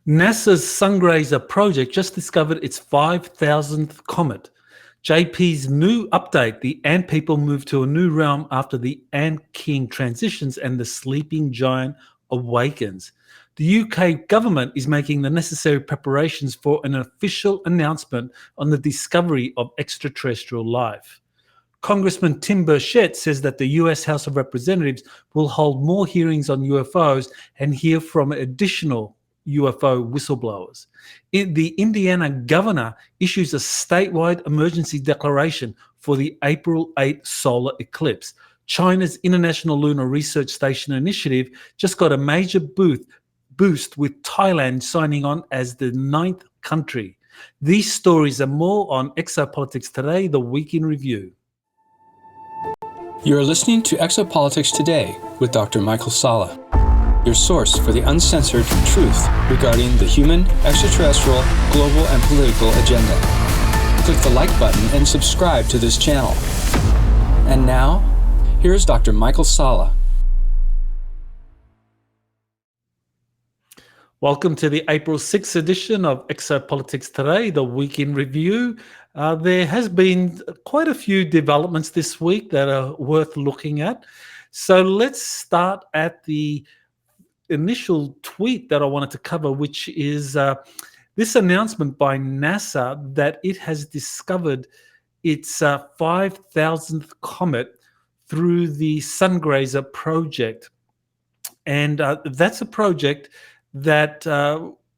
NASA's Sungrazer Project just discovered its 5,000th comet. JP's new update, the Ant People move to a new realm after the Ant King transitions and the sleeping giant awakens. The UK government is making the necessary preparations for an official announcement on the discovery of extraterrestrial life. Congressman Tim Burchett says that the US House of Representatives will hold more hearings on UFOs and hear from additional UFO whistleblowers. The Indiana governor issues a statewide emergency declaration for the April 8 solar eclipse. China's International Lunar Research Station initiative just got a major boost with Thailand signing on as the 9th country. These stories and more on Exopolitics Today, the Week in Review. You are listening to Exopolitics Today with Dr. Michael Salla, your source for the uncensored truth regarding the human, extraterrestrial, global, and political agenda. Click the like button and subscribe to this channel. And now, here's Dr. Michael Salla. Welcome to the April 6th edition of Exopolitics Today, the Week in Review. There has been quite a few developments this week that are worth looking at. So let's start at the initial tweet that I wanted to cover, which is this announcement by NASA that it has discovered its 5,000th comet through the Sungrazer Project. And that's a project that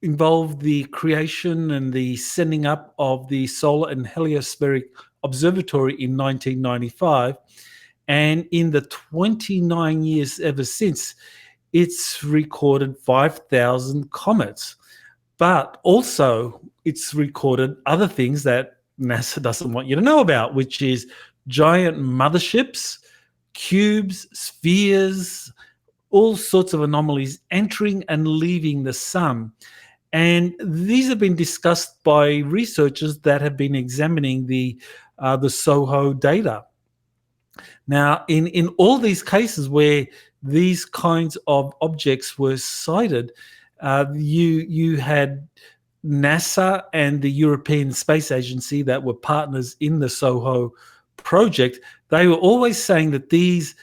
involved the creation and the sending up of the Solar and Heliospheric Observatory in 1995. And in the 29 years ever since, it's recorded 5,000 comets. But also, it's recorded other things that NASA doesn't want you to know about, which is giant motherships, cubes, spheres, all sorts of anomalies entering and leaving the sun. And these have been discussed by researchers that have been examining the SOHO data. Now, in all these cases where these kinds of objects were sighted, you had NASA and the European Space Agency that were partners in the SOHO project. They were always saying that these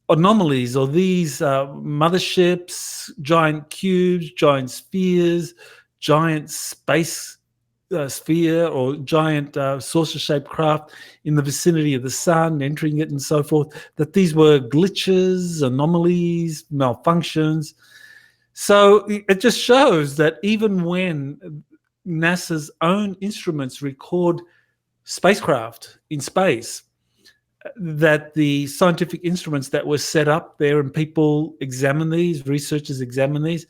anomalies or these motherships, giant cubes, giant spheres, giant space sphere or giant saucer-shaped craft in the vicinity of the sun, entering it and so forth, that these were glitches, anomalies, malfunctions. So it just shows that even when NASA's own instruments record spacecraft in space, that the scientific instruments that were set up there and people examine these, researchers examine these,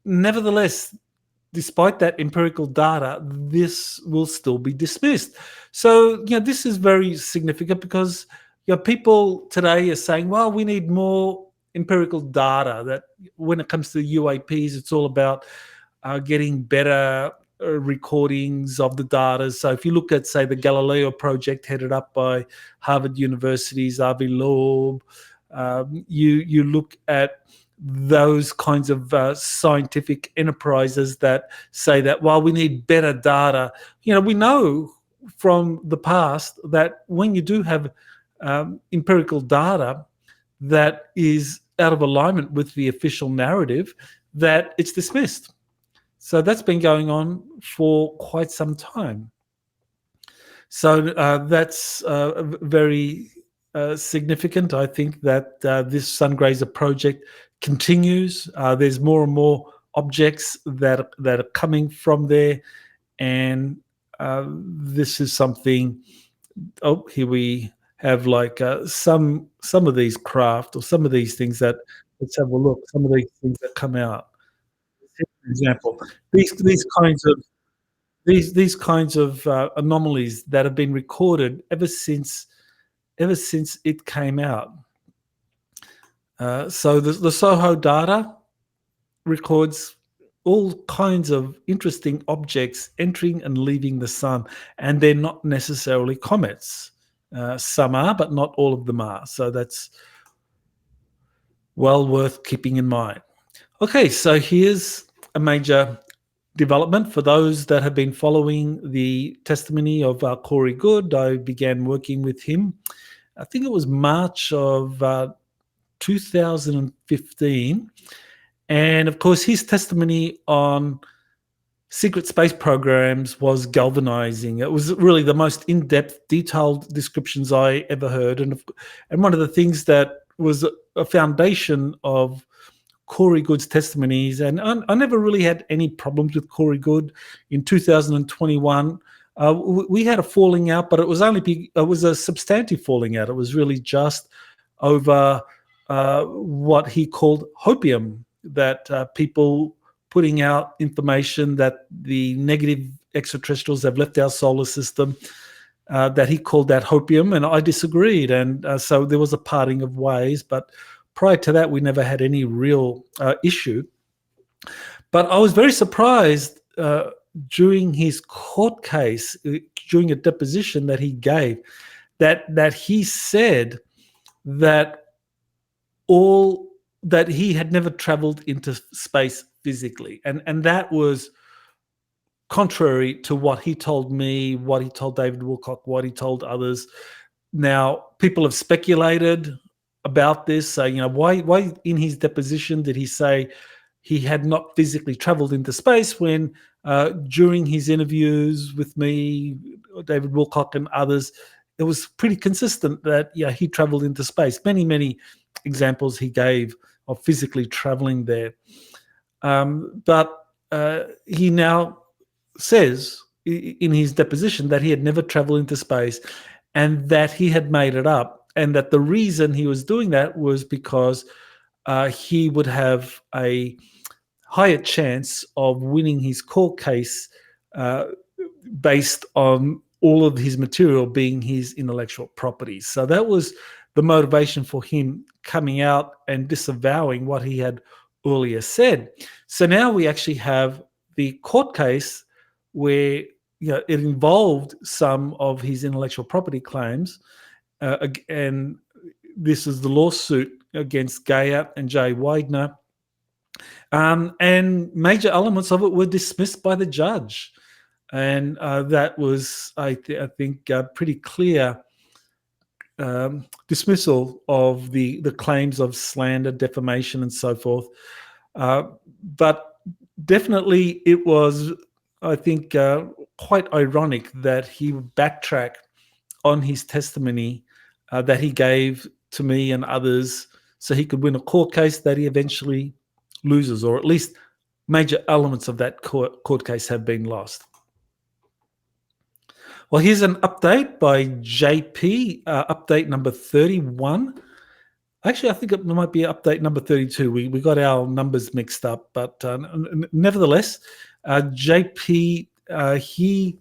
nevertheless, despite that empirical data, this will still be dismissed. So, this is very significant because, people today are saying, well, we need more empirical data, that when it comes to UAPs, it's all about getting better recordings of the data. So if you look at, say, the Galileo project headed up by Harvard University's Avi Loeb, you look at those kinds of scientific enterprises that say that, while we need better data, we know from the past that when you do have empirical data that is out of alignment with the official narrative, that it's dismissed. So that's been going on for quite some time. So that's very significant. I think that this Sungrazer project continues. There's more and more objects that are coming from there, and this is something. Oh, here we have like some of these craft or some of these things that. Let's have a look. Some of these things that come out. For example, these kinds of anomalies that have been recorded ever since it came out. So the SOHO data records all kinds of interesting objects entering and leaving the sun, and they're not necessarily comets. Some are, but not all of them are. So that's well worth keeping in mind. Okay, so here's a major development for those that have been following the testimony of Corey Goode. I began working with him, I think it was March of 2015. And of course, his testimony on secret space programs was galvanizing. It was really the most in-depth, detailed descriptions I ever heard. And one of the things that was a foundation of Corey Goode's testimonies, and I never really had any problems with Corey Goode. In 2021, we had a falling out, but it was a substantive falling out. It was really just over what he called hopium, that people putting out information that the negative extraterrestrials have left our solar system, that he called that hopium, and I disagreed. And so there was a parting of ways, but prior to that, we never had any real issue. But I was very surprised during his court case, during a deposition that he gave, that he said that he had never traveled into space physically. And that was contrary to what he told me, what he told David Wilcock, what he told others. Now, people have speculated about this, why in his deposition did he say he had not physically traveled into space when during his interviews with me, David Wilcock and others, it was pretty consistent that he traveled into space. Many examples he gave of physically traveling there. But he now says in his deposition that he had never traveled into space and that he had made it up, and that the reason he was doing that was because he would have a higher chance of winning his court case based on all of his material being his intellectual property. So that was the motivation for him coming out and disavowing what he had earlier said. So now we actually have the court case where it involved some of his intellectual property claims, and this is the lawsuit against Gaia and Jay Widener, and major elements of it were dismissed by the judge, and that was, I think, pretty clear dismissal of the claims of slander, defamation, and so forth. But definitely it was, I think, quite ironic that he would backtrack on his testimony that he gave to me and others so he could win a court case that he eventually loses, or at least major elements of that court case have been lost. Well, here's an update by JP, update number 31. Actually, I think it might be update number 32. We got our numbers mixed up, but nevertheless, JP, he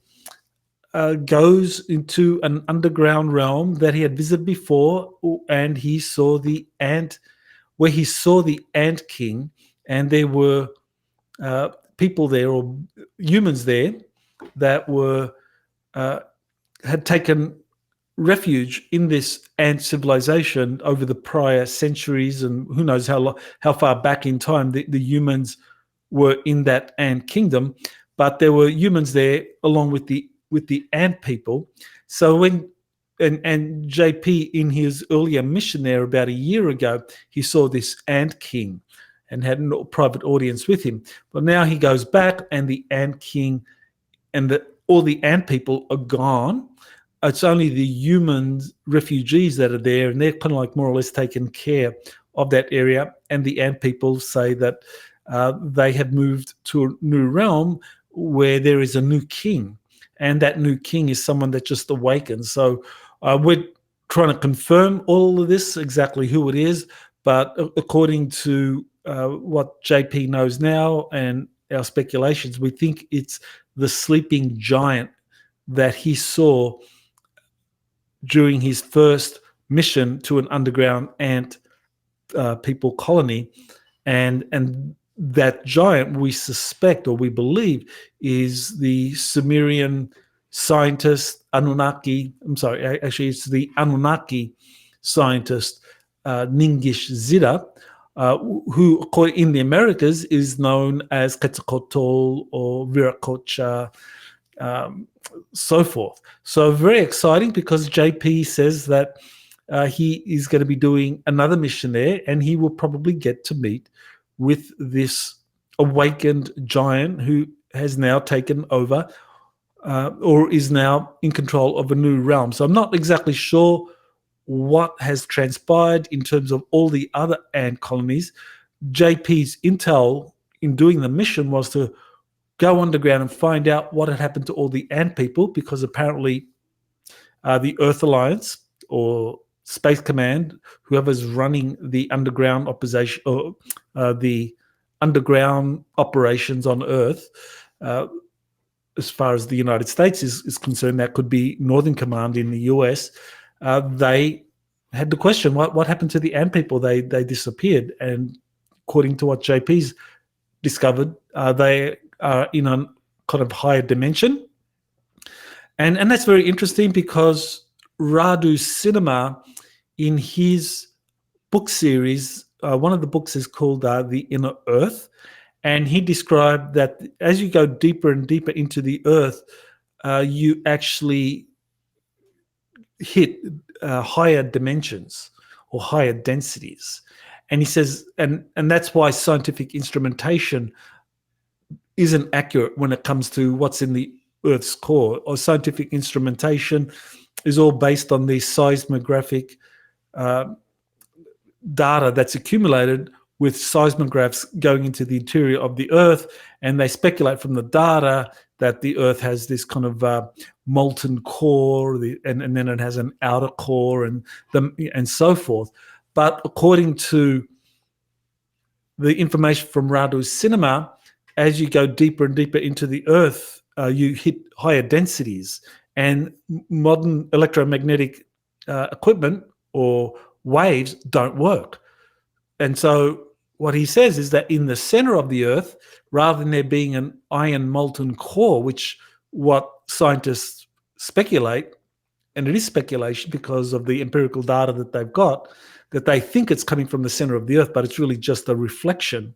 goes into an underground realm that he had visited before, and he saw the Ant King, and there were people there, or humans there, that were had taken refuge in this ant civilization over the prior centuries, and who knows how far back in time the humans were in that ant kingdom. But there were humans there along with the ant people. So when and JP, in his earlier mission there about a year ago, he saw this ant king and had a private audience with him. But now he goes back, and the ant king and all the ant people are gone. It's only the humans, refugees, that are there, and they're kind of like more or less taking care of that area. And the ant people say that they have moved to a new realm where there is a new king, and that new king is someone that just awakens. So we're trying to confirm all of this, exactly who it is, but according to what JP knows now and our speculations, we think it's the sleeping giant that he saw during his first mission to an underground ant people colony, and that giant, we suspect, or we believe, is the Sumerian scientist Anunnaki. I'm sorry, actually it's the Anunnaki scientist Ningish Zida, who in the Americas is known as Quetzalcoatl or Viracocha, so forth. So very exciting, because JP says that he is going to be doing another mission there, and he will probably get to meet with this awakened giant who has now taken over or is now in control of a new realm. So I'm not exactly sure what has transpired in terms of all the other ant colonies. JP's intel in doing the mission was to go underground and find out what had happened to all the ant people, because apparently the Earth Alliance or Space Command, whoever's running the underground opposition or the underground operations on Earth, as far as the United States is concerned, that could be Northern Command in the US. They had the question, what happened to the ant people? They disappeared, and according to what JP's discovered, they are in a kind of higher dimension, and that's very interesting, because Radu Cinema, in his book series, one of the books is called The Inner Earth, and he described that as you go deeper and deeper into the Earth, you actually hit higher dimensions or higher densities. And he says, and that's why scientific instrumentation isn't accurate when it comes to what's in the Earth's core. Or scientific instrumentation is all based on the seismographic data that's accumulated with seismographs going into the interior of the Earth, and they speculate from the data that the Earth has this kind of molten core, and then it has an outer core, and so forth. But according to the information from Radu Cinema, as you go deeper and deeper into the Earth, you hit higher densities, and modern electromagnetic equipment or waves don't work. And so what he says is that in the center of the Earth, rather than there being an iron molten core, which what scientists speculate, and it is speculation because of the empirical data that they've got, that they think it's coming from the center of the Earth, but it's really just a reflection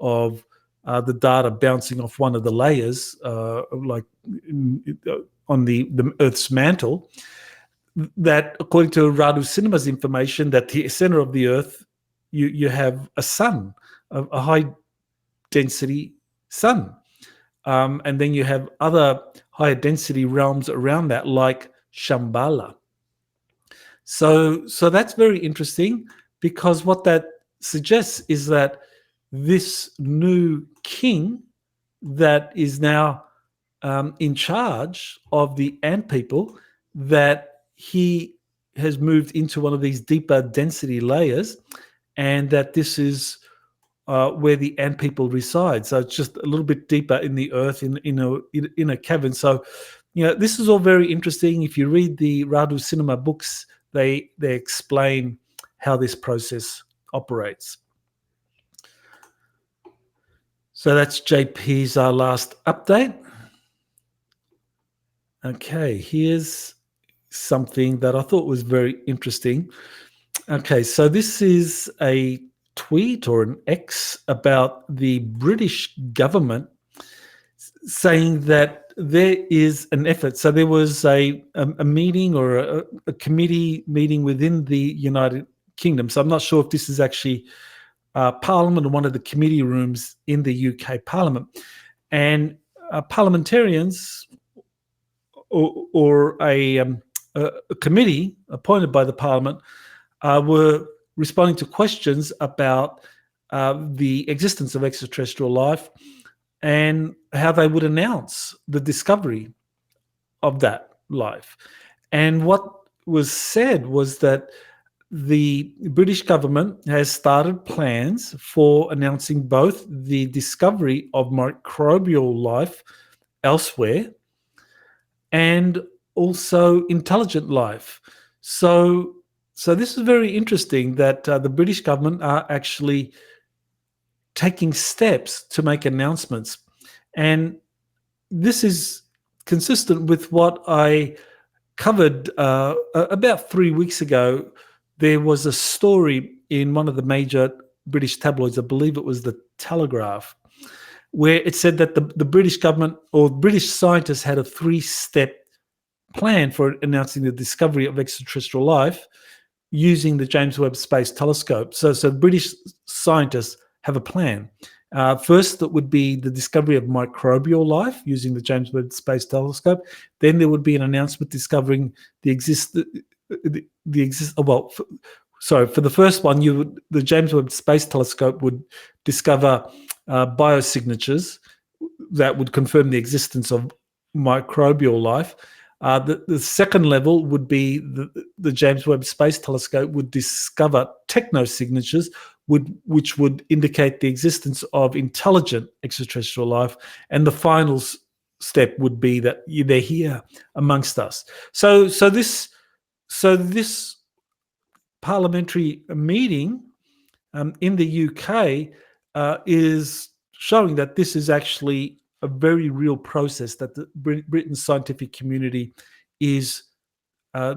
of the data bouncing off one of the layers, like on the Earth's mantle. That, according to Radu Cinema's information, that the center of the Earth, you have a sun, a high-density sun. And then you have other higher-density realms around that, like Shambhala. So that's very interesting, because what that suggests is that this new king that is now in charge of the ant people, that he has moved into one of these deeper density layers, and that this is where the ant people reside. So it's just a little bit deeper in the Earth, in a cavern. So, this is all very interesting. If you read the Radu Cinema books, they explain how this process operates. So that's JP's last update. Okay, here's something that I thought was very interesting. Okay, so this is a tweet or an X about the British government saying that there is an effort. So there was a meeting or a committee meeting within the United Kingdom. So I'm not sure if this is actually Parliament or one of the committee rooms in the UK Parliament. And parliamentarians or a committee appointed by the Parliament were responding to questions about the existence of extraterrestrial life and how they would announce the discovery of that life. And what was said was that the British government has started plans for announcing both the discovery of microbial life elsewhere and also intelligent life. So this is very interesting that the British government are actually taking steps to make announcements. And this is consistent with what I covered about 3 weeks ago. There was a story in one of the major British tabloids. I believe it was the Telegraph, where it said that the British government or British scientists had a 3-step plan for announcing the discovery of extraterrestrial life using the James Webb Space Telescope. So British scientists have a plan. First, that would be the discovery of microbial life using the James Webb Space Telescope. Then there would be an announcement discovering for the first one, the James Webb Space Telescope would discover biosignatures that would confirm the existence of microbial life. The second level would be the James Webb Space Telescope would discover technosignatures, which would indicate the existence of intelligent extraterrestrial life. And the final step would be that they're here amongst us. So this parliamentary meeting in the UK is showing that this is actually a very real process that the Britain's scientific community is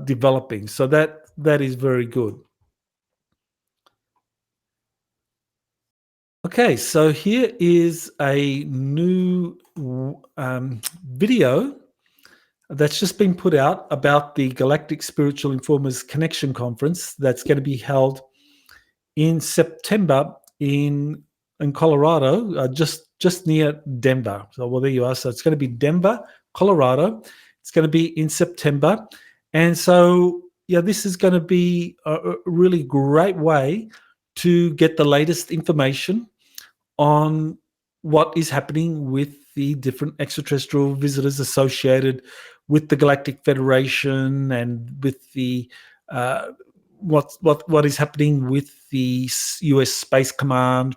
developing. So that is very good. Okay, so here is a new video that's just been put out about the Galactic Spiritual Informers Connection Conference that's going to be held in September in Colorado, just near Denver. So, well, there you are. So it's going to be Denver, Colorado. It's going to be in September. And so, yeah, this is going to be a really great way to get the latest information on what is happening with the different extraterrestrial visitors associated with the Galactic Federation and with the what is happening with the US Space Command,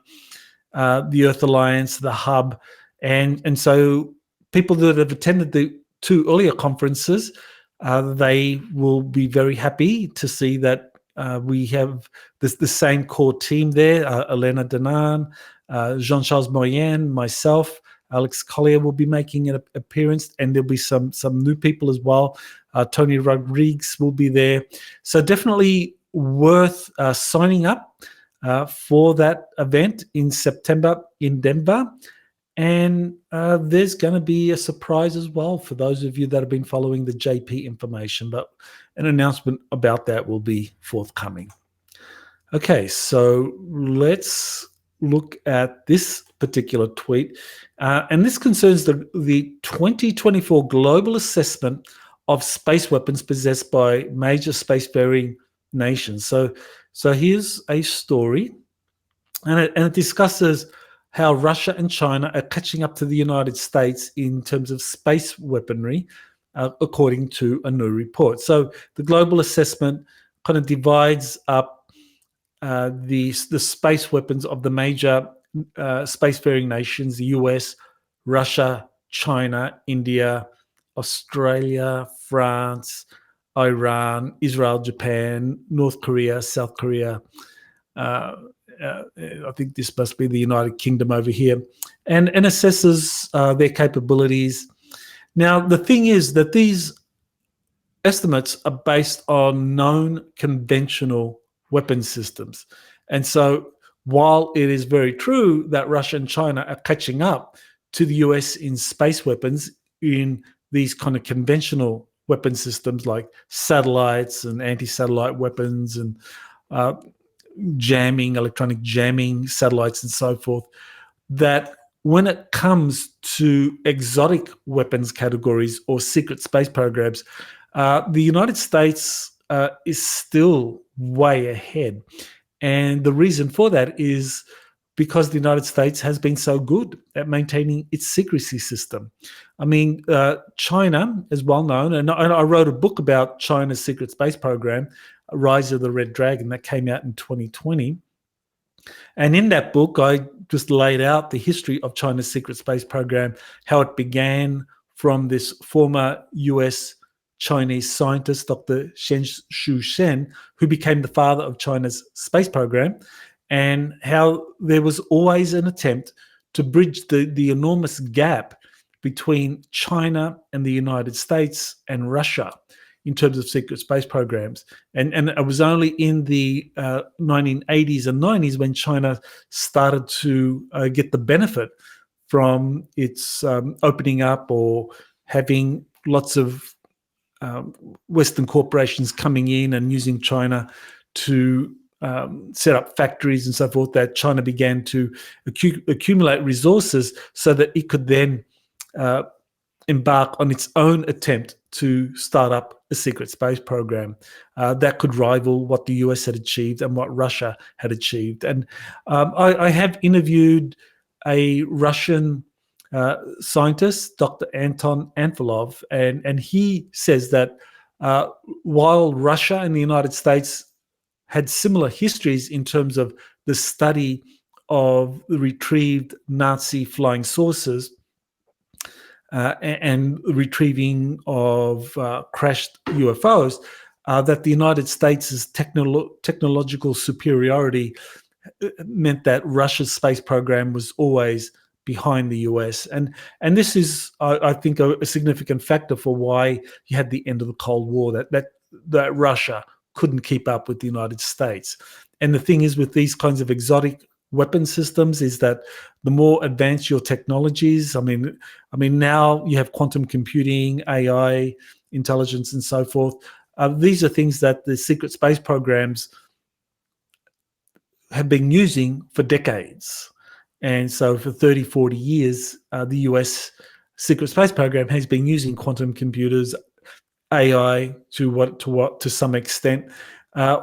the Earth Alliance, the Hub, and so people that have attended the 2 earlier conferences, they will be very happy to see that we have the same core team there. Elena Danan, Jean-Charles Moyen, myself, Alex Collier will be making an appearance, and there'll be some new people as well. Tony Rodriguez will be there. So definitely worth signing up for that event in September in Denver. And there's going to be a surprise as well for those of you that have been following the JP information, but an announcement about that will be forthcoming. Okay, so let's look at this particular tweet. And this concerns the 2024 global assessment of space weapons possessed by major spacefaring nations. So here's a story, and it discusses how Russia and China are catching up to the United States in terms of space weaponry, according to a new report. So the global assessment kind of divides up the space weapons of the major spacefaring nations: the US, Russia, China, India, Australia, France, Iran, Israel, Japan, North Korea, South Korea. I think this must be the United Kingdom over here, and assesses their capabilities. Now, the thing is that these estimates are based on known conventional weapon systems. And so while it is very true that Russia and China are catching up to the US in space weapons, in these kind of conventional weapon systems like satellites and anti-satellite weapons and electronic jamming satellites and so forth, that when it comes to exotic weapons categories or secret space programs, the United States is still way ahead. And the reason for that is because the United States has been so good at maintaining its secrecy system. I mean, China is well known, and I wrote a book about China's secret space program, Rise of the Red Dragon, that came out in 2020. And in that book, I just laid out the history of China's secret space program, how it began from this former US Chinese scientist, Dr. Shen Shu-shen, who became the father of China's space program, and how there was always an attempt to bridge the enormous gap between China and the United States and Russia in terms of secret space programs. And it was only in the 1980s and 90s when China started to get the benefit from its opening up or having lots of Western corporations coming in and using China to set up factories and so forth, that China began to accumulate resources so that it could then embark on its own attempt to start up a secret space program that could rival what the US had achieved and what Russia had achieved. And I have interviewed a Russian scientist, Dr. Anton Anfilov, and he says that while Russia and the United States had similar histories in terms of the study of the retrieved Nazi flying saucers and retrieving of crashed UFOs, that the United States' technological superiority meant that Russia's space program was always behind the US. And this is, I think, a significant factor for why you had the end of the Cold War, that Russia couldn't keep up with the United States. And the thing is, with these kinds of exotic weapon systems, is that the more advanced your technologies, I mean now you have quantum computing, AI, intelligence, and so forth. These are things that the secret space programs have been using for decades. And so for 30, 40 years, the US secret space program has been using quantum computers, AI to some extent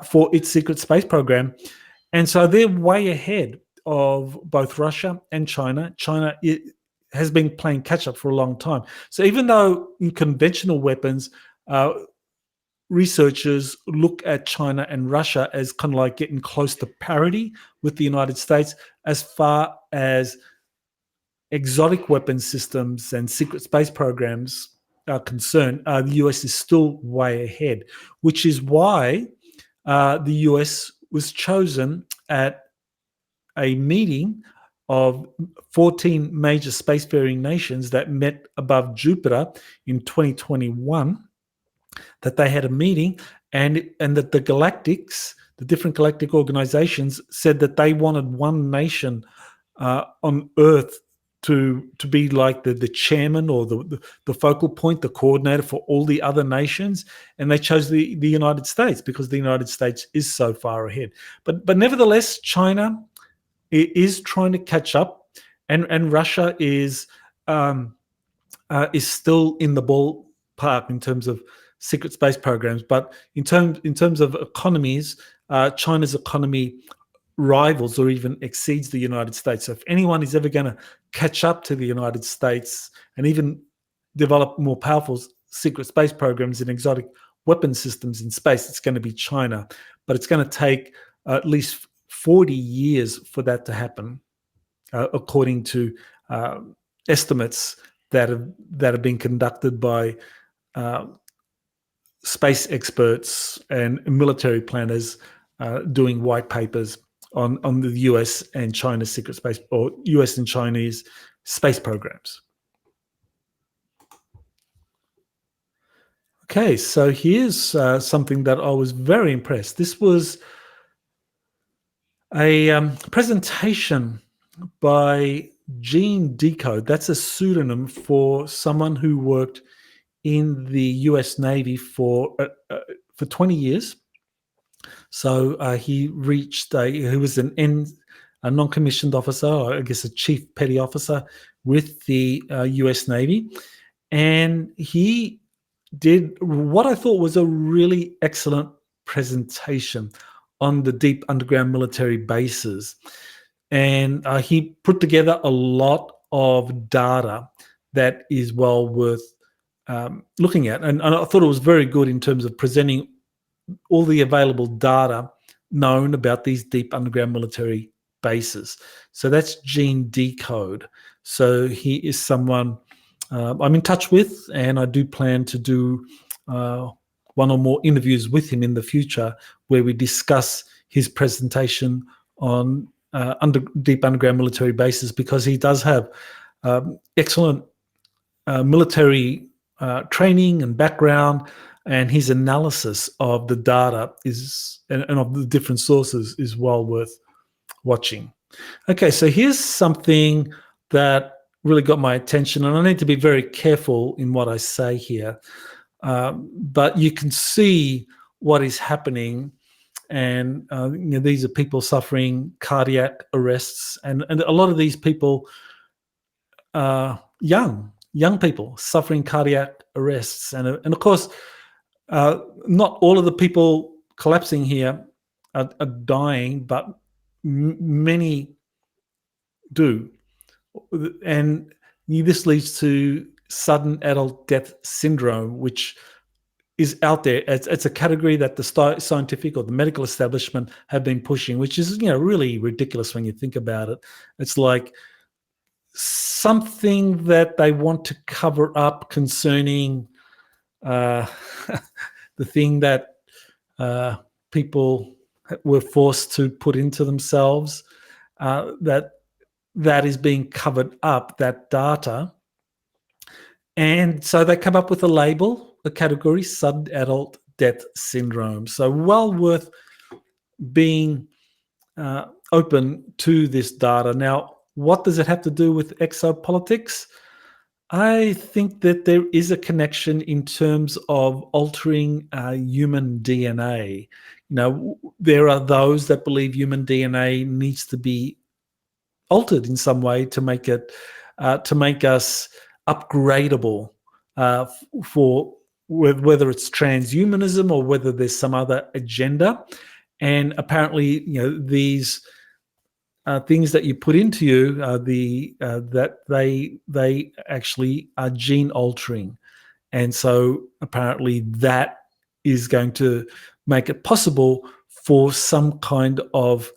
for its secret space program. And so they're way ahead of both Russia and China. China has been playing catch up for a long time. So even though in conventional weapons, researchers look at China and Russia as kind of like getting close to parity with the United States, as far as exotic weapon systems and secret space programs are concerned, the US is still way ahead, which is why the US was chosen at a meeting of 14 major spacefaring nations that met above Jupiter in 2021, that they had a meeting, and that the Galactics, the different galactic organizations, said that they wanted one nation on Earth to be like the chairman or the focal point, the coordinator for all the other nations, and they chose the United States because the United States is so far ahead. But nevertheless, China is trying to catch up, and Russia is still in the ballpark in terms of secret space programs. But in terms of economies, China's economy rivals or even exceeds the United States. So if anyone is ever going to catch up to the United States and even develop more powerful secret space programs and exotic weapon systems in space, it's going to be China. But it's going to take at least 40 years for that to happen, according to estimates that have been conducted by space experts and military planners doing white papers on the US and China's secret space, or US and Chinese space programs. Okay, so here's something that I was very impressed. This was a presentation by Gene Decode. That's a pseudonym for someone who worked in the US Navy for 20 years. So he was a non-commissioned officer, or I guess a chief petty officer with the US Navy. And he did what I thought was a really excellent presentation on the deep underground military bases. And he put together a lot of data that is well worth looking at. And I thought it was very good in terms of presenting all the available data known about these deep underground military bases. So that's Gene Decode. So he is someone I'm in touch with, and I do plan to do one or more interviews with him in the future where we discuss his presentation on deep underground military bases, because he does have excellent military training and background, and his analysis of the data and of the different sources is well worth watching. Okay, so here's something that really got my attention, and I need to be very careful in what I say here. But you can see what is happening, and these are people suffering cardiac arrests, and a lot of these people are young people suffering cardiac arrests, and of course, not all of the people collapsing here are dying, but many do, and this leads to sudden adult death syndrome, which is out there. It's a category that the scientific or the medical establishment have been pushing, which is really ridiculous when you think about it. It's like something that they want to cover up concerning the thing that people were forced to put into themselves, that is being covered up, that data. And so they come up with a label, a category, sudden adult death syndrome. So well worth being open to this data. Now, what does it have to do with exopolitics? I think that there is a connection in terms of altering human DNA. There are those that believe human DNA needs to be altered in some way to make it, to make us upgradable for whether it's transhumanism or whether there's some other agenda. And apparently, these things that you put into you, that they actually are gene altering, and so apparently that is going to make it possible for some kind of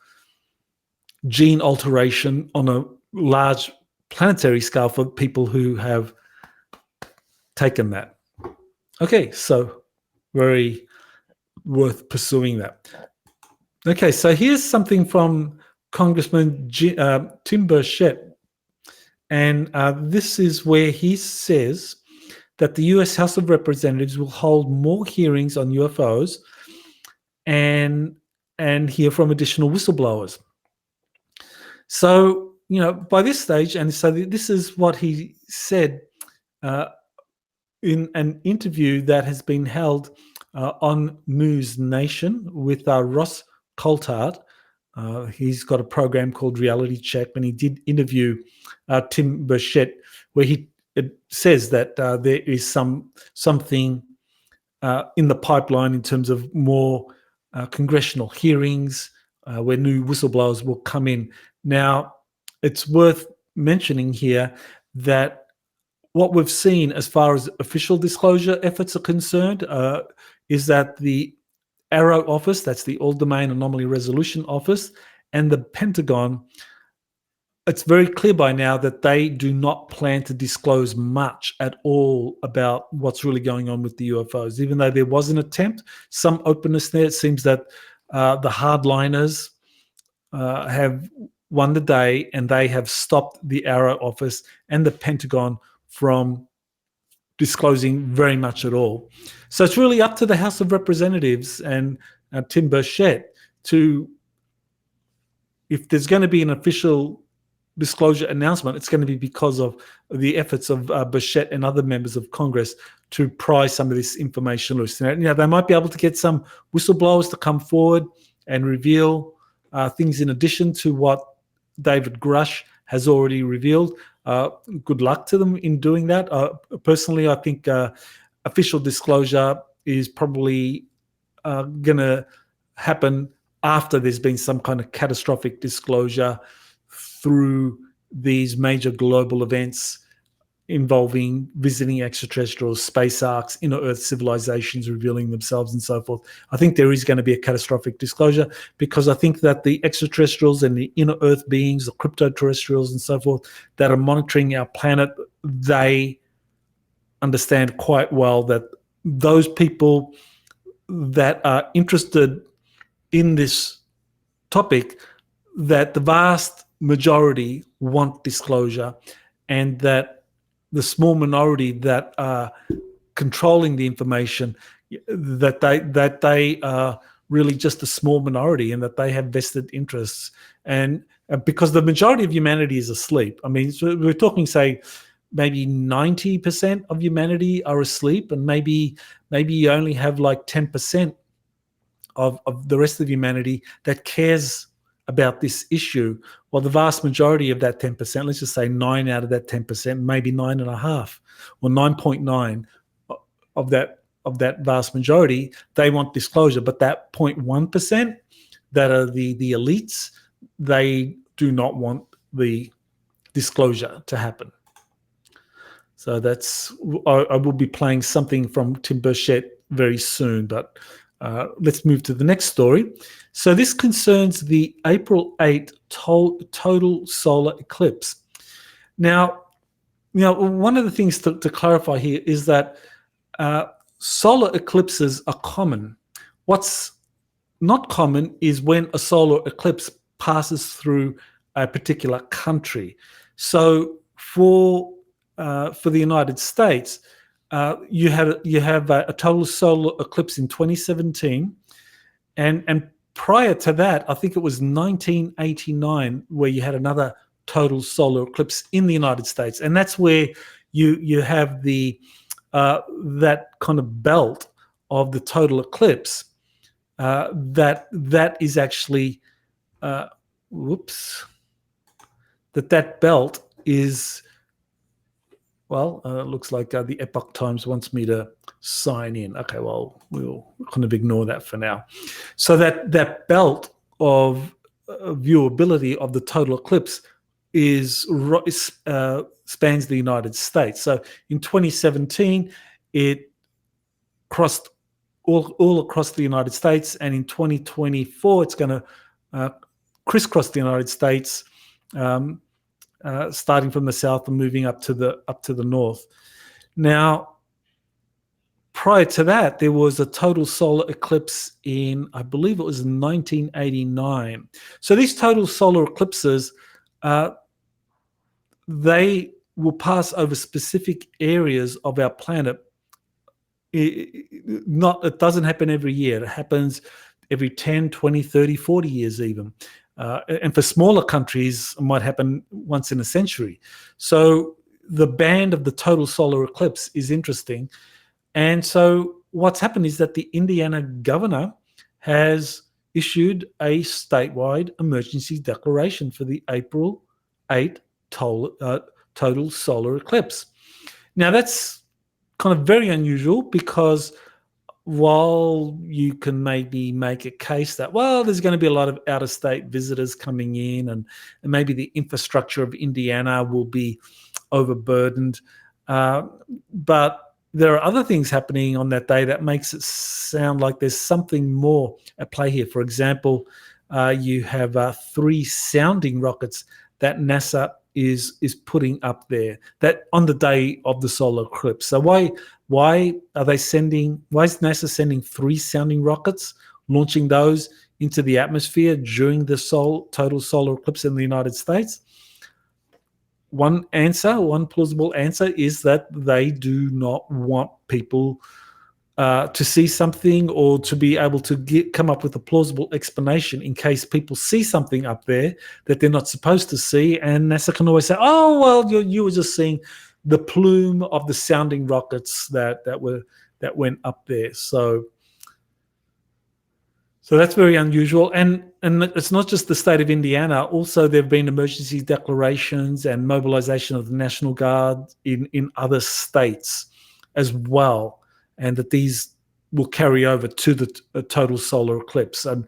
gene alteration on a large planetary scale for people who have taken that. Okay, so very worth pursuing that. Okay, so here's something from Congressman Tim Burchett, and this is where he says that the US House of Representatives will hold more hearings on UFOs and hear from additional whistleblowers. So, by this stage, and so this is what he said in an interview that has been held on News Nation with Ross Coulthard. He's got a program called Reality Check, and he did interview Tim Burchett, where it says that there is something in the pipeline in terms of more congressional hearings where new whistleblowers will come in. Now, it's worth mentioning here that what we've seen as far as official disclosure efforts are concerned is that the AARO office, that's the All-Domain Anomaly Resolution Office, and the Pentagon, it's very clear by now that they do not plan to disclose much at all about what's really going on with the UFOs. Even though there was an attempt, some openness there, it seems that the hardliners have won the day, and they have stopped the AARO office and the Pentagon from disclosing very much at all. So it's really up to the House of Representatives and Tim Burchett to, if there's going to be an official disclosure announcement, it's going to be because of the efforts of Burchett and other members of Congress to pry some of this information loose. They might be able to get some whistleblowers to come forward and reveal things in addition to what David Grush has already revealed. Good luck to them in doing that. Personally, I think official disclosure is probably going to happen after there's been some kind of catastrophic disclosure through these major global events involving visiting extraterrestrials, space arcs, inner Earth civilizations revealing themselves and so forth. I think there is going to be a catastrophic disclosure, because I think that the extraterrestrials and the inner Earth beings, the cryptoterrestrials and so forth that are monitoring our planet, they understand quite well that those people that are interested in this topic, that the vast majority want disclosure, and that the small minority that are controlling the information, that they are really just a small minority and that they have vested interests. And because the majority of humanity is asleep. I mean, so we're talking, say, maybe 90% of humanity are asleep, and maybe you only have like 10% of the rest of humanity that cares about this issue. Well, the vast majority of that 10%, let's just say 9 out of that 10%, maybe 9.5 or 9.9 of that vast majority, they want disclosure. But that 0.1% that are the elites, they do not want the disclosure to happen. So I will be playing something from Tim Burchett very soon, but let's move to the next story. So this concerns the April 8th total solar eclipse. Now, one of the things to clarify here is that solar eclipses are common. What's not common is when a solar eclipse passes through a particular country. So for the United States, you have a total solar eclipse in 2017, and prior to that, I think it was 1989 where you had another total solar eclipse in the United States, and that's where you have the that kind of belt of the total eclipse that is actually that belt is. Well, looks like the Epoch Times wants me to sign in. Okay, well, we'll kind of ignore that for now. So that belt of viewability of the total eclipse spans the United States. So in 2017, it crossed all across the United States, and in 2024, it's going to crisscross the United States. Starting from the south and moving up to the north. Now, prior to that, there was a total solar eclipse in, I believe it was 1989. So these total solar eclipses, they will pass over specific areas of our planet. It doesn't happen every year. It happens every 10, 20, 30, 40 years even. And for smaller countries, it might happen once in a century. So the band of the total solar eclipse is interesting. And so what's happened is that the Indiana governor has issued a statewide emergency declaration for the April 8th total solar eclipse. Now, that's kind of very unusual because while you can maybe make a case that, well, there's going to be a lot of out-of-state visitors coming in and maybe the infrastructure of Indiana will be overburdened, but there are other things happening on that day that makes it sound like there's something more at play here. For example, you have 3 sounding rockets that NASA is putting up there that on the day of the solar eclipse. So why is NASA sending 3 sounding rockets, launching those into the atmosphere during the total solar eclipse in the United States? One plausible answer is that they do not want people to see something or to be able to come up with a plausible explanation in case people see something up there that they're not supposed to see. And NASA can always say, oh, well, you were just seeing the plume of the sounding rockets that went up there. So that's very unusual. And it's not just the state of Indiana. Also, there have been emergency declarations and mobilization of the National Guard in other states as well, and that these will carry over to the total solar eclipse. And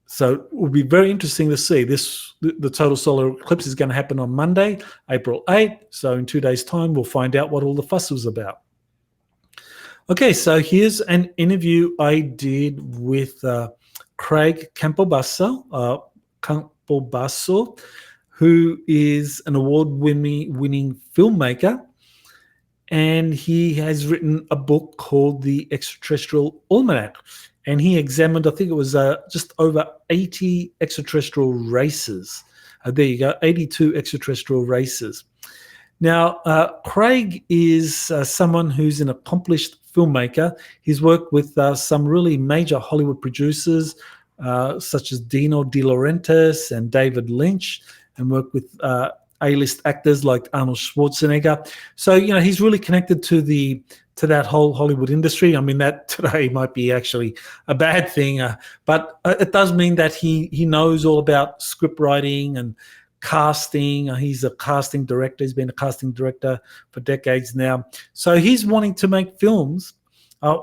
so it will be very interesting to see the total solar eclipse is going to happen on Monday, April 8th. So in 2 days' time, we'll find out what all the fuss was about. Okay, so here's an interview I did with Craig Campobasso, who is an award-winning filmmaker. And he has written a book called The Extraterrestrial Almanac. And he examined, I think it was just over 80 extraterrestrial races. There you go, 82 extraterrestrial races. Now, Craig is someone who's an accomplished filmmaker. He's worked with some really major Hollywood producers, such as Dino De Laurentiis and David Lynch, and worked with A-list actors like Arnold Schwarzenegger. So, he's really connected to that whole Hollywood industry. I mean, that today might be actually a bad thing, but it does mean that he knows all about script writing and casting. He's a casting director. He's been a casting director for decades now. So he's wanting to make films.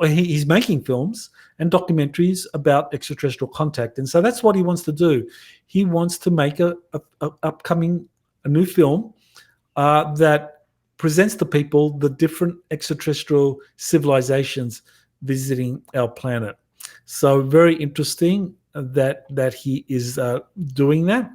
He's making films and documentaries about extraterrestrial contact. And so that's what he wants to do. He wants to make a new film that presents to people the different extraterrestrial civilizations visiting our planet. So very interesting that he is doing that.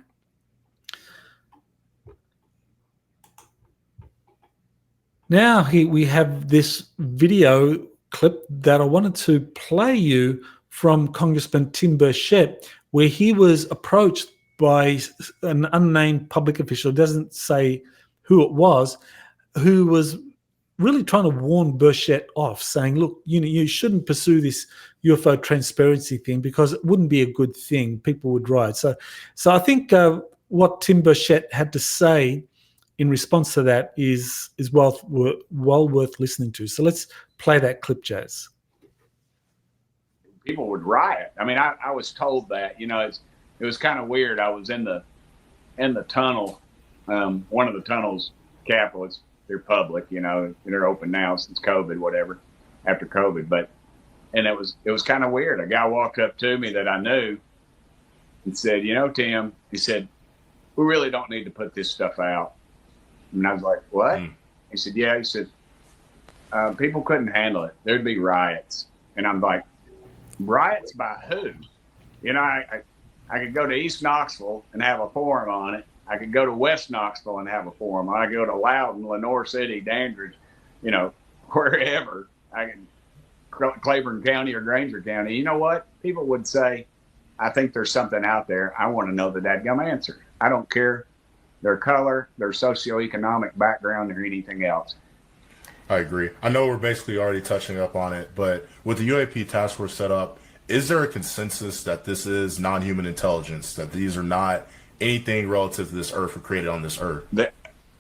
Now we have this video clip that I wanted to play you from Congressman Tim Burchett, where he was approached by an unnamed public official, doesn't say who it was, who was really trying to warn Burchett off, saying, look, you shouldn't pursue this UFO transparency thing because it wouldn't be a good thing. People would riot. So I think what Tim Burchett had to say in response to that is well worth listening to. So let's play that clip, Jazz. People would riot. I mean, I was told that, it was kind of weird. I was in the tunnel, one of the tunnels, Capitol. They're public, they're open now since COVID, whatever, after COVID. And it was kind of weird. A guy walked up to me that I knew and said, Tim, he said, we really don't need to put this stuff out. And I was like, what? He said, yeah. He said, people couldn't handle it. There'd be riots. And I'm like, riots by who? I could go to East Knoxville and have a forum on it. I could go to West Knoxville and have a forum. I could go to Loudoun, Lenoir City, Dandridge, wherever. I can Claiborne County or Granger County. You know what? People would say, I think there's something out there. I want to know the dadgum answer. I don't care their color, their socioeconomic background, or anything else. I agree. I know we're basically already touching up on it, but with the UAP task force set up, is there a consensus that this is non-human intelligence, that these are not anything relative to this Earth or created on this Earth?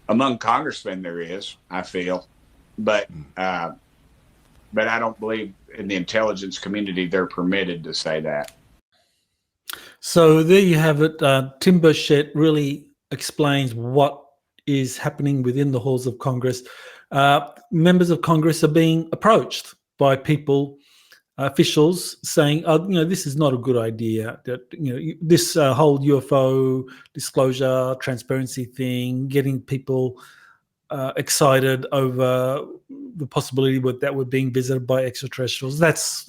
Among congressmen there is, I feel, but I don't believe in the intelligence community they're permitted to say that. So there you have it. Tim Burchett really explains what is happening within the halls of Congress. Members of Congress are being approached by people, officials, saying, this is not a good idea. That this whole UFO disclosure, transparency thing, getting people excited over the possibility that we're being visited by extraterrestrials. That's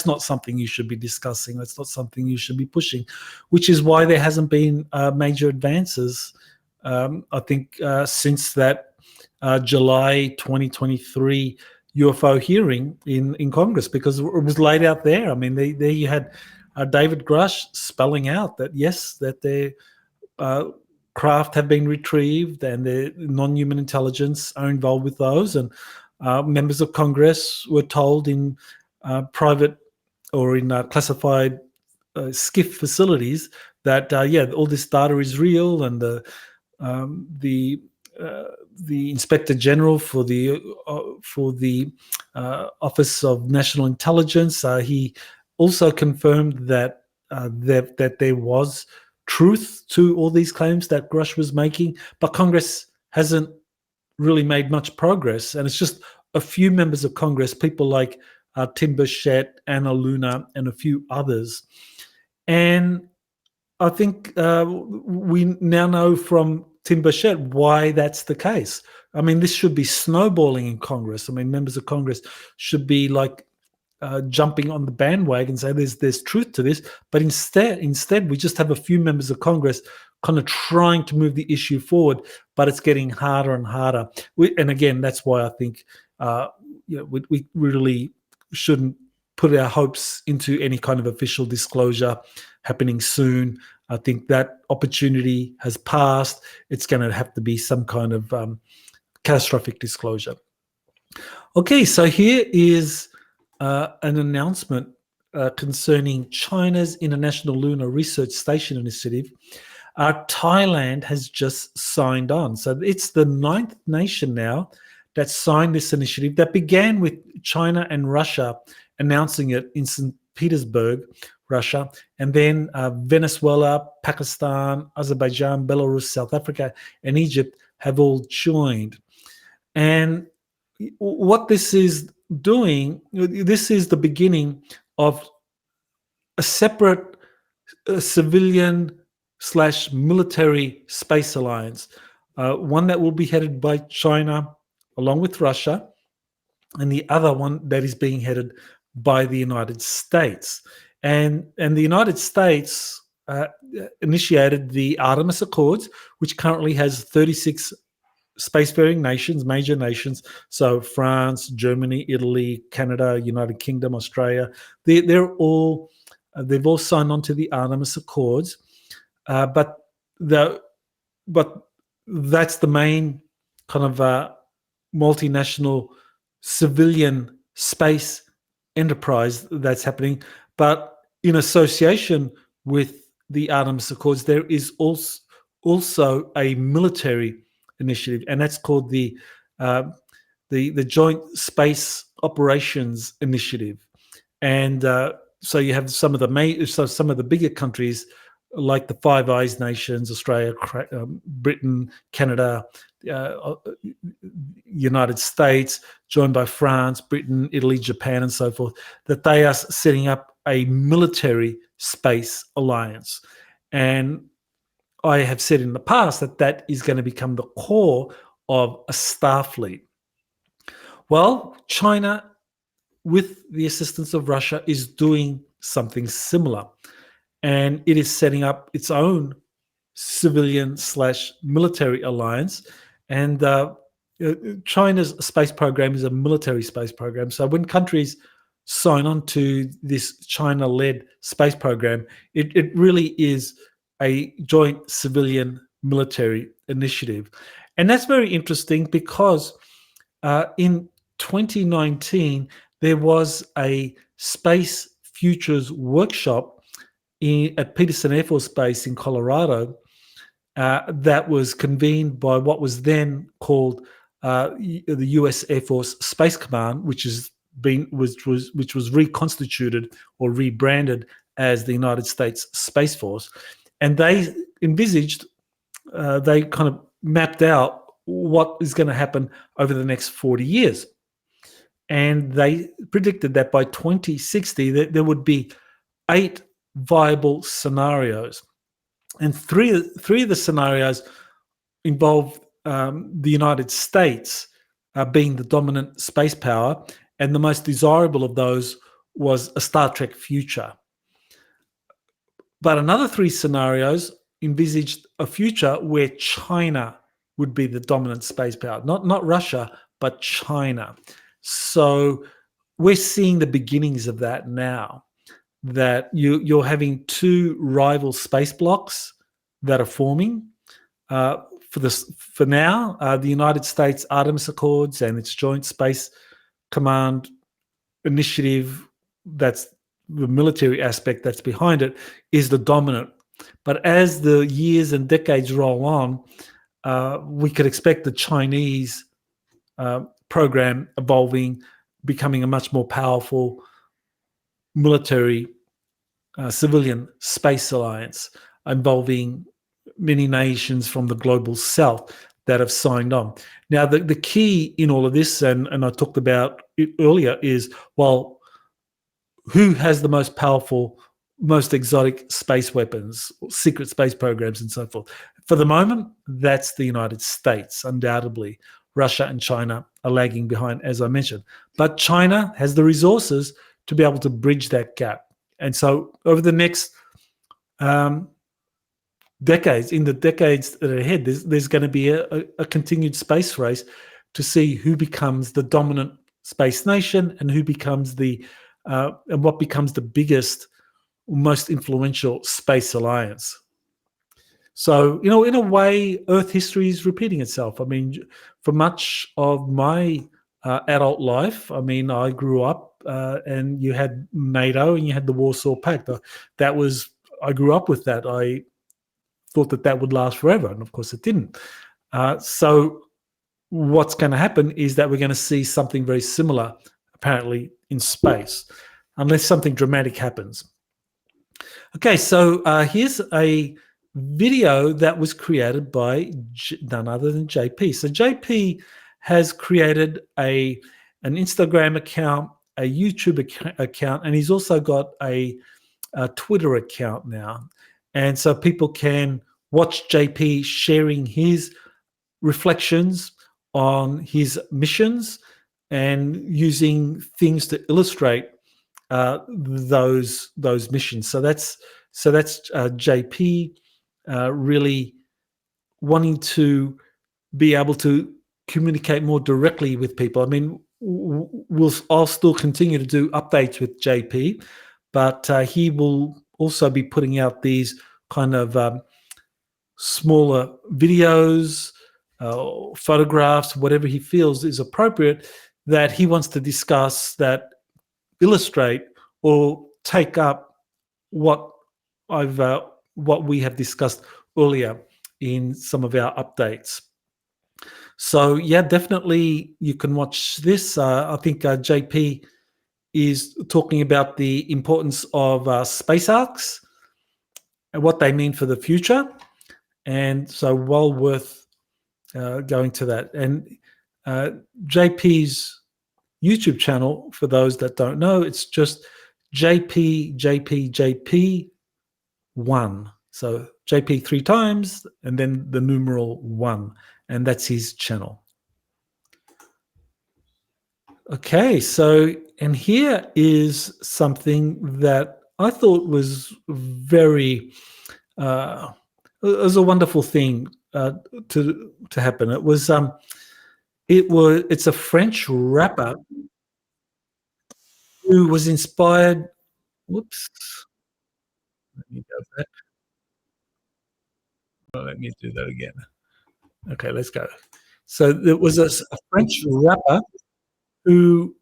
not something you should be discussing. That's not something you should be pushing, which is why there hasn't been major advances. I think since that July 2023 UFO hearing in Congress, because it was laid out there. I mean, there you had David Grush spelling out that yes, that their craft have been retrieved and the non-human intelligence are involved with those, and members of Congress were told in private or in classified SCIF facilities that all this data is real, and the Inspector General for the Office of National Intelligence, he also confirmed that there was truth to all these claims that Grush was making, but Congress hasn't really made much progress, and it's just a few members of Congress, people like Tim Burchett, Anna Luna, and a few others. And I think we now know from Tim Burchett why that's the case. I mean, this should be snowballing in Congress. I mean, members of Congress should be like jumping on the bandwagon and say there's truth to this, but instead we just have a few members of Congress kind of trying to move the issue forward, but it's getting harder and harder. And again, that's why I think we really shouldn't put our hopes into any kind of official disclosure happening soon. I think that opportunity has passed. It's going to have to be some kind of catastrophic disclosure. Okay, so here is an announcement concerning China's International Lunar Research Station Initiative. Thailand has just signed on. So it's the 9th nation now that signed this initiative that began with China and Russia announcing it in St. Petersburg, Russia, and then Venezuela, Pakistan, Azerbaijan, Belarus, South Africa, and Egypt have all joined. And what this is doing, this is the beginning of a separate civilian/military space alliance, one that will be headed by China along with Russia, and the other one that is being headed by the United States. And the United States initiated the Artemis Accords, which currently has 36 spacefaring nations, major nations. So France, Germany, Italy, Canada, United Kingdom, Australia. They've all signed on to the Artemis Accords, but that's the main kind of multinational civilian space enterprise that's happening. But in association with the Artemis Accords, there is also a military initiative, and that's called the Joint Space Operations Initiative. And so you have some of the bigger countries like the Five Eyes nations, Australia, Britain, Canada, United States, joined by France, Britain, Italy, Japan, and so forth, that they are setting up a military space alliance. And I have said in the past that is going to become the core of a Starfleet. Well, China, with the assistance of Russia, is doing something similar. And it is setting up its own civilian/military alliance. And China's space program is a military space program. So when countries sign on to this China-led space program, it really is a joint civilian military initiative. And that's very interesting because in 2019, there was a space futures workshop at Peterson Air Force Base in Colorado that was convened by what was then called the U.S. Air Force Space Command, which was reconstituted or rebranded as the United States Space Force. And they envisaged, they kind of mapped out what is going to happen over the next 40 years. And they predicted that by 2060, there would be 8 viable scenarios. And three of the scenarios involve the United States being the dominant space power, and the most desirable of those was a Star Trek future. But another 3 scenarios envisaged a future where China would be the dominant space power, not Russia, but China. So we're seeing the beginnings of that now, that you're having 2 rival space blocks that are forming. For now, the United States Artemis Accords and its Joint Space Command initiative, that's the military aspect that's behind it, is the dominant. But as the years and decades roll on, we could expect the Chinese program evolving, becoming a much more powerful military civilian space alliance involving many nations from the global south that have signed on. Now, the key in all of this, and I talked about it earlier, is, well, who has the most powerful, most exotic space weapons, secret space programs, and so forth? For the moment, that's the United States, undoubtedly. Russia and China are lagging behind, as I mentioned. But China has the resources to be able to bridge that gap. And so over the next decades, in the decades that are ahead, there's going to be a continued space race to see who becomes the dominant space nation and who becomes and what becomes the biggest, most influential space alliance. So, in a way, Earth history is repeating itself. I mean, for much of my adult life, I mean, I grew up and you had NATO and you had the Warsaw Pact. I grew up with that. I thought that would last forever, and of course it didn't. So what's going to happen is that we're going to see something very similar, apparently, in space, unless something dramatic happens. Okay, so here's a video that was created by none other than JP. So JP has created an Instagram account, a YouTube account, and he's also got a Twitter account now. And so people can watch JP sharing his reflections on his missions and using things to illustrate those missions. So that's JP really wanting to be able to communicate more directly with people. I mean, I'll still continue to do updates with JP, but he will also be putting out these kind of smaller videos, photographs, whatever he feels is appropriate that he wants to discuss, that illustrate or take up what we have discussed earlier in some of our updates. So yeah, definitely you can watch this. I think JP is talking about the importance of space arcs and what they mean for the future, and so well worth going to that. And JP's YouTube channel, for those that don't know, it's just JP1. So JP 3 times and then the numeral 1, and that's his channel. Okay, so, and here is something that I thought was very, it was a wonderful thing to happen. It's a French rapper who was inspired. Whoops. Let me go back. Oh, let me do that again. Okay, let's go. So there was a French rapper who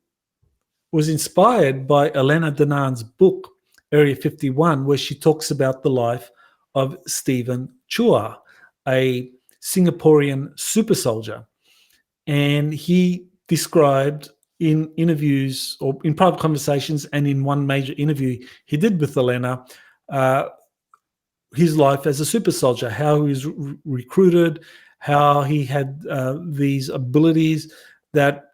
was inspired by Elena Danan's book, Area 51, where she talks about the life of Stephen Chua, a Singaporean super soldier. And he described in interviews or in private conversations and in one major interview he did with Elena, his life as a super soldier, how he was recruited, how he had these abilities that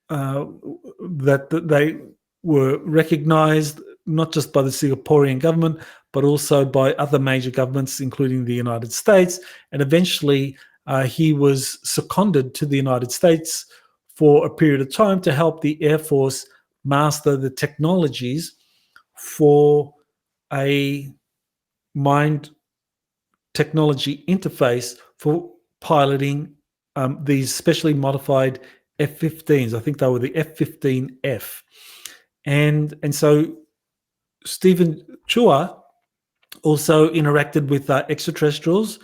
they were recognized not just by the Singaporean government, but also by other major governments, including the United States. And eventually he was seconded to the United States for a period of time to help the Air Force master the technologies for a mind technology interface for piloting these specially modified F-15s. I think they were the F-15F. And so Stephen Chua also interacted with extraterrestrials,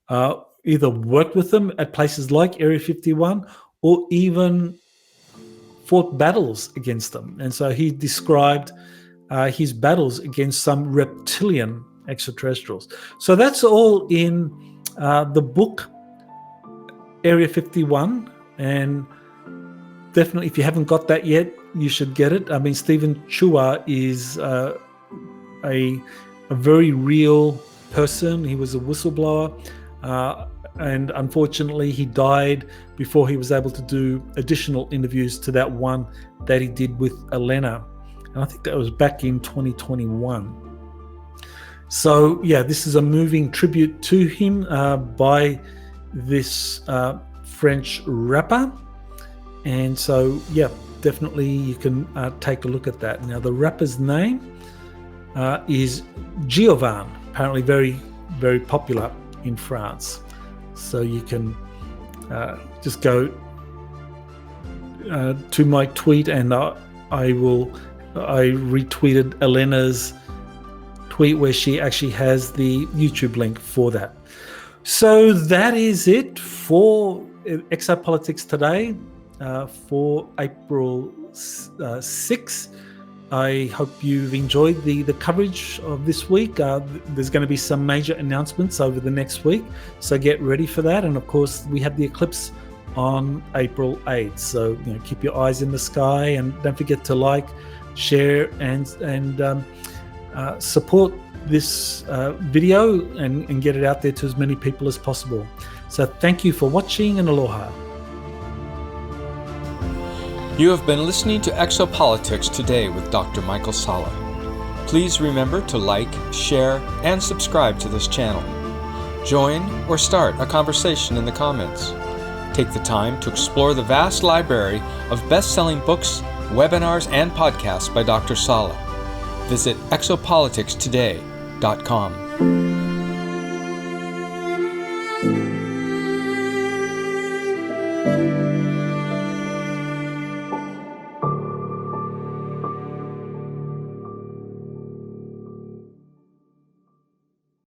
either worked with them at places like Area 51 or even fought battles against them. And so he described his battles against some reptilian extraterrestrials. So that's all in the book Area 51, and definitely if you haven't got that yet, you should get it. I mean, Stephen Chua is a very real person. He was a whistleblower, and unfortunately he died before he was able to do additional interviews to that one that he did with Elena, and I think that was back in 2021. So yeah, this is a moving tribute to him by this French rapper, and so yeah, definitely you can take a look at that. Now the rapper's name is Giovan, apparently very, very popular in France. So you can just go to my tweet, and I retweeted Elena's tweet where she actually has the YouTube link for that. So that is it for Exopolitics today for April 6th. I hope you've enjoyed the coverage of this week. There's going to be some major announcements over the next week, so get ready for that. And of course, we have the eclipse on April 8th. So keep your eyes in the sky, and don't forget to like, share, and support this video and get it out there to as many people as possible. So thank you for watching, and aloha. You have been listening to Exopolitics Today with Dr. Michael Salla. Please remember to like, share, and subscribe to this channel. Join or start a conversation in the comments. Take the time to explore the vast library of best-selling books, webinars, and podcasts by Dr. Salla. Visit exopoliticstoday.com.